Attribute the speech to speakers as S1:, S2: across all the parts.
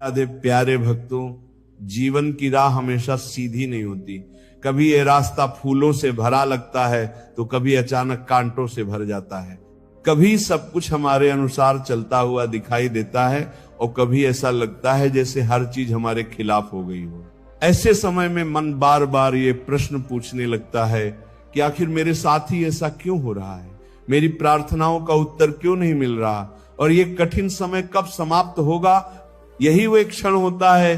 S1: राधे प्यारे भक्तों, जीवन की राह हमेशा सीधी नहीं होती। कभी ये रास्ता फूलों से भरा लगता है तो कभी अचानक कांटों से भर जाता है। कभी सब कुछ हमारे अनुसार चलता हुआ दिखाई देता है और कभी ऐसा लगता है जैसे हर चीज हमारे खिलाफ हो गई हो। ऐसे समय में मन बार बार ये प्रश्न पूछने लगता है कि आखिर मेरे साथ ही ऐसा क्यों हो रहा है, मेरी प्रार्थनाओं का उत्तर क्यों नहीं मिल रहा, और ये कठिन समय कब समाप्त होगा। यही वो एक क्षण होता है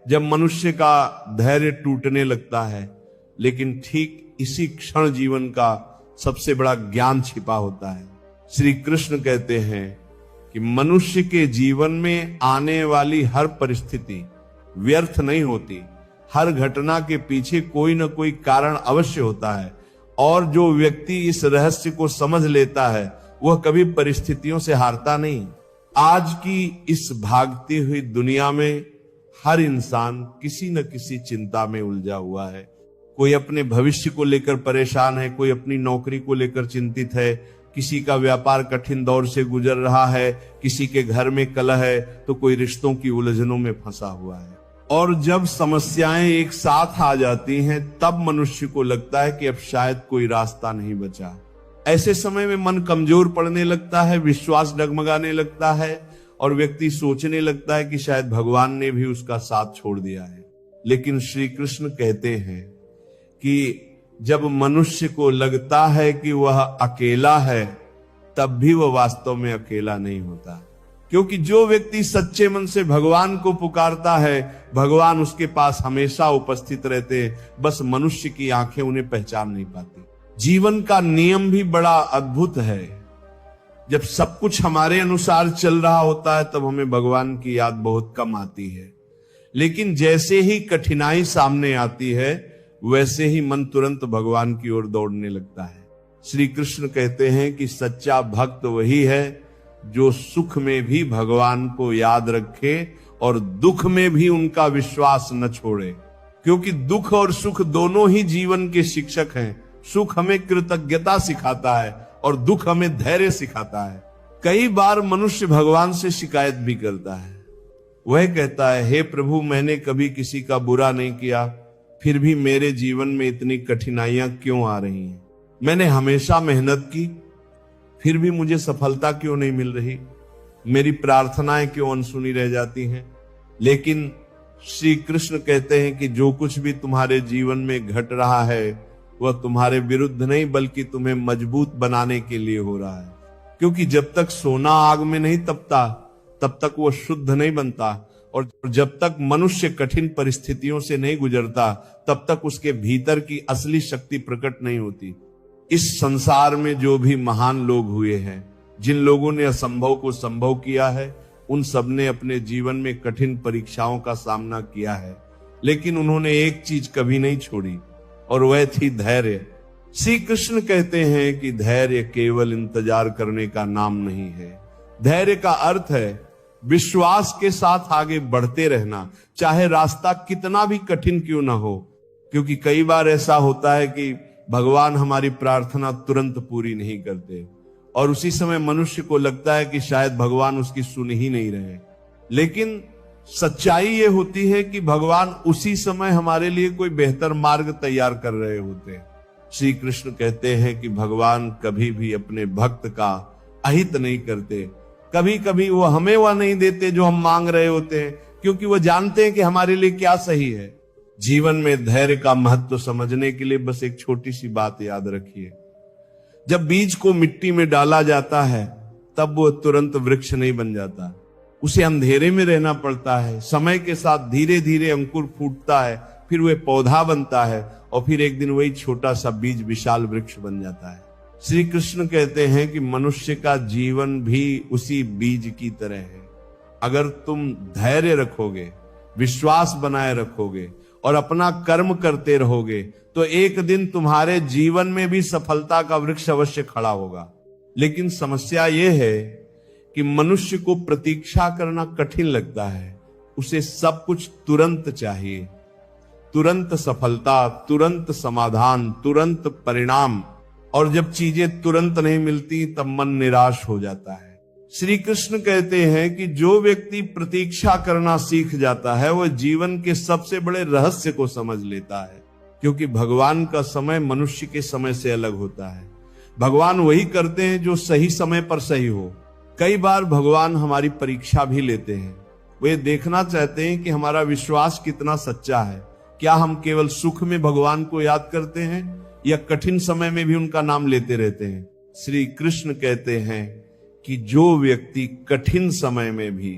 S1: जब मनुष्य का धैर्य टूटने लगता है। लेकिन ठीक इसी क्षण जीवन का सबसे बड़ा ज्ञान छिपा होता है। श्री कृष्ण कहते हैं कि मनुष्य के जीवन में आने वाली हर परिस्थिति व्यर्थ नहीं होती। हर घटना के पीछे कोई न कोई कारण अवश्य होता है, और जो व्यक्ति इस रहस्य को समझ लेता है वह कभी परिस्थितियों से हारता नहीं। आज की इस भागती हुई दुनिया में हर इंसान किसी न किसी चिंता में उलझा हुआ है। कोई अपने भविष्य को लेकर परेशान है, कोई अपनी नौकरी को लेकर चिंतित है, किसी का व्यापार कठिन दौर से गुजर रहा है, किसी के घर में कलह है, तो कोई रिश्तों की उलझनों में फंसा हुआ है। और जब समस्याएं एक साथ आ जाती हैं तब मनुष्य को लगता है कि अब शायद कोई रास्ता नहीं बचा। ऐसे समय में मन कमजोर पड़ने लगता है, विश्वास डगमगाने लगता है और व्यक्ति सोचने लगता है कि शायद भगवान ने भी उसका साथ छोड़ दिया है। लेकिन श्री कृष्ण कहते हैं कि जब मनुष्य को लगता है कि वह अकेला है तब भी वह वास्तव में अकेला नहीं होता, क्योंकि जो व्यक्ति सच्चे मन से भगवान को पुकारता है भगवान उसके पास हमेशा उपस्थित रहते हैं। बस मनुष्य की आंखें उन्हें पहचान नहीं पाती। जीवन का नियम भी बड़ा अद्भुत है। जब सब कुछ हमारे अनुसार चल रहा होता है तब हमें भगवान की याद बहुत कम आती है, लेकिन जैसे ही कठिनाई सामने आती है वैसे ही मन तुरंत भगवान की ओर दौड़ने लगता है। श्री कृष्ण कहते हैं कि सच्चा भक्त वही है जो सुख में भी भगवान को याद रखे और दुख में भी उनका विश्वास न छोड़े, क्योंकि दुख और सुख दोनों ही जीवन के शिक्षक हैं। सुख हमें कृतज्ञता सिखाता है और दुख हमें धैर्य सिखाता है। कई बार मनुष्य भगवान से शिकायत भी करता है। वह कहता है, हे प्रभु, मैंने कभी किसी का बुरा नहीं किया, फिर भी मेरे जीवन में इतनी कठिनाइयां क्यों आ रही हैं? मैंने हमेशा मेहनत की, फिर भी मुझे सफलता क्यों नहीं मिल रही? मेरी प्रार्थनाएं क्यों अनसुनी रह जाती हैं? लेकिन श्री कृष्ण कहते हैं कि जो कुछ भी तुम्हारे जीवन में घट रहा है वह तुम्हारे विरुद्ध नहीं बल्कि तुम्हें मजबूत बनाने के लिए हो रहा है। क्योंकि जब तक सोना आग में नहीं तपता तब तक वह शुद्ध नहीं बनता, और जब तक मनुष्य कठिन परिस्थितियों से नहीं गुजरता तब तक उसके भीतर की असली शक्ति प्रकट नहीं होती। इस संसार में जो भी महान लोग हुए हैं, जिन लोगों ने असंभव को संभव किया है, उन सब ने अपने जीवन में कठिन परीक्षाओं का सामना किया है, लेकिन उन्होंने एक चीज कभी नहीं छोड़ी और वह थी धैर्य। श्री कृष्ण कहते हैं कि धैर्य केवल इंतजार करने का नाम नहीं है। धैर्य का अर्थ है विश्वास के साथ आगे बढ़ते रहना, चाहे रास्ता कितना भी कठिन क्यों ना हो। क्योंकि कई बार ऐसा होता है कि भगवान हमारी प्रार्थना तुरंत पूरी नहीं करते और उसी समय मनुष्य को लगता है कि शायद भगवान उसकी सुन ही नहीं रहे। लेकिन सच्चाई ये होती है कि भगवान उसी समय हमारे लिए कोई बेहतर मार्ग तैयार कर रहे होते हैं। श्री कृष्ण कहते हैं कि भगवान कभी भी अपने भक्त का अहित नहीं करते। कभी कभी वो हमें वह नहीं देते जो हम मांग रहे होते हैं, क्योंकि वो जानते हैं कि हमारे लिए क्या सही है। जीवन में धैर्य का महत्व समझने के लिए बस एक छोटी सी बात याद रखिए। जब बीज को मिट्टी में डाला जाता है तब वो तुरंत वृक्ष नहीं बन जाता, उसे अंधेरे में रहना पड़ता है। समय के साथ धीरे धीरे अंकुर फूटता है, फिर वह पौधा बनता है और फिर एक दिन वही छोटा सा बीज विशाल वृक्ष बन जाता है। श्री कृष्ण कहते हैं कि मनुष्य का जीवन भी उसी बीज की तरह है। अगर तुम धैर्य रखोगे, विश्वास बनाए रखोगे और अपना कर्म करते रहोगे तो एक दिन तुम्हारे जीवन में भी सफलता का वृक्ष अवश्य खड़ा होगा। लेकिन समस्या यह है कि मनुष्य को प्रतीक्षा करना कठिन लगता है। उसे सब कुछ तुरंत चाहिए, तुरंत सफलता, तुरंत समाधान, तुरंत परिणाम। और जब चीजें तुरंत नहीं मिलती तब मन निराश हो जाता है। श्री कृष्ण कहते हैं कि जो व्यक्ति प्रतीक्षा करना सीख जाता है वह जीवन के सबसे बड़े रहस्य को समझ लेता है, क्योंकि भगवान का समय मनुष्य के समय से अलग होता है। भगवान वही करते हैं जो सही समय पर सही हो। कई बार भगवान हमारी परीक्षा भी लेते हैं। वे देखना चाहते हैं कि हमारा विश्वास कितना सच्चा है। क्या हम केवल सुख में भगवान को याद करते हैं या कठिन समय में भी उनका नाम लेते रहते हैं। श्री कृष्ण कहते हैं कि जो व्यक्ति कठिन समय में भी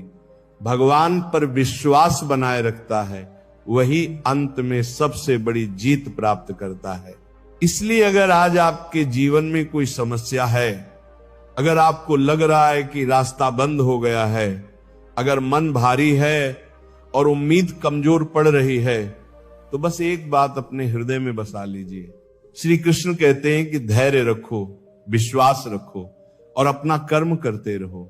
S1: भगवान पर विश्वास बनाए रखता है वही अंत में सबसे बड़ी जीत प्राप्त करता है। इसलिए अगर आज आपके जीवन में कोई समस्या है, अगर आपको लग रहा है कि रास्ता बंद हो गया है, अगर मन भारी है और उम्मीद कमजोर पड़ रही है, तो बस एक बात अपने हृदय में बसा लीजिए। श्री कृष्ण कहते हैं कि धैर्य रखो, विश्वास रखो और अपना कर्म करते रहो,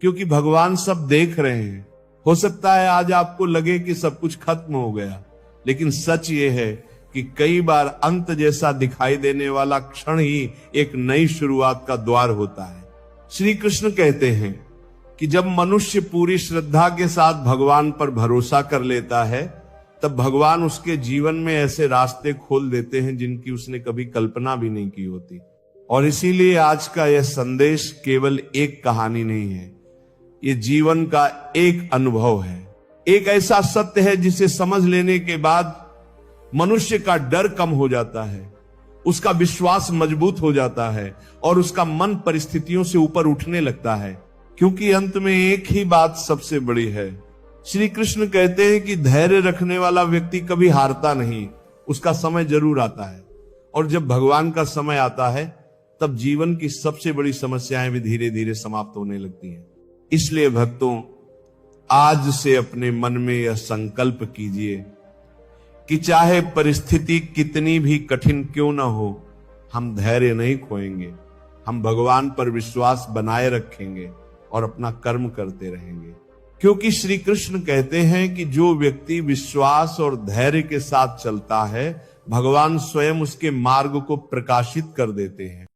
S1: क्योंकि भगवान सब देख रहे हैं। हो सकता है आज आपको लगे कि सब कुछ खत्म हो गया, लेकिन सच ये है कि कई बार अंत जैसा दिखाई देने वाला क्षण ही एक नई शुरुआत का द्वार होता है। श्री कृष्ण कहते हैं कि जब मनुष्य पूरी श्रद्धा के साथ भगवान पर भरोसा कर लेता है, तब भगवान उसके जीवन में ऐसे रास्ते खोल देते हैं जिनकी उसने कभी कल्पना भी नहीं की होती। और इसीलिए आज का यह संदेश केवल एक कहानी नहीं है, ये जीवन का एक अनुभव है, एक ऐसा सत्य है जिसे समझ लेने के बाद मनुष्य का डर कम हो जाता है, उसका विश्वास मजबूत हो जाता है और उसका मन परिस्थितियों से ऊपर उठने लगता है, क्योंकि अंत में एक ही बात सबसे बड़ी है। श्री कृष्ण कहते हैं कि धैर्य रखने वाला व्यक्ति कभी हारता नहीं, उसका समय जरूर आता है। और जब भगवान का समय आता है तब जीवन की सबसे बड़ी समस्याएं भी धीरे धीरे समाप्त होने लगती हैं। इसलिए भक्तों, आज से अपने मन में यह संकल्प कीजिए कि चाहे परिस्थिति कितनी भी कठिन क्यों ना हो, हम धैर्य नहीं खोएंगे, हम भगवान पर विश्वास बनाए रखेंगे और अपना कर्म करते रहेंगे। क्योंकि श्री कृष्ण कहते हैं कि जो व्यक्ति विश्वास और धैर्य के साथ चलता है, भगवान स्वयं उसके मार्ग को प्रकाशित कर देते हैं।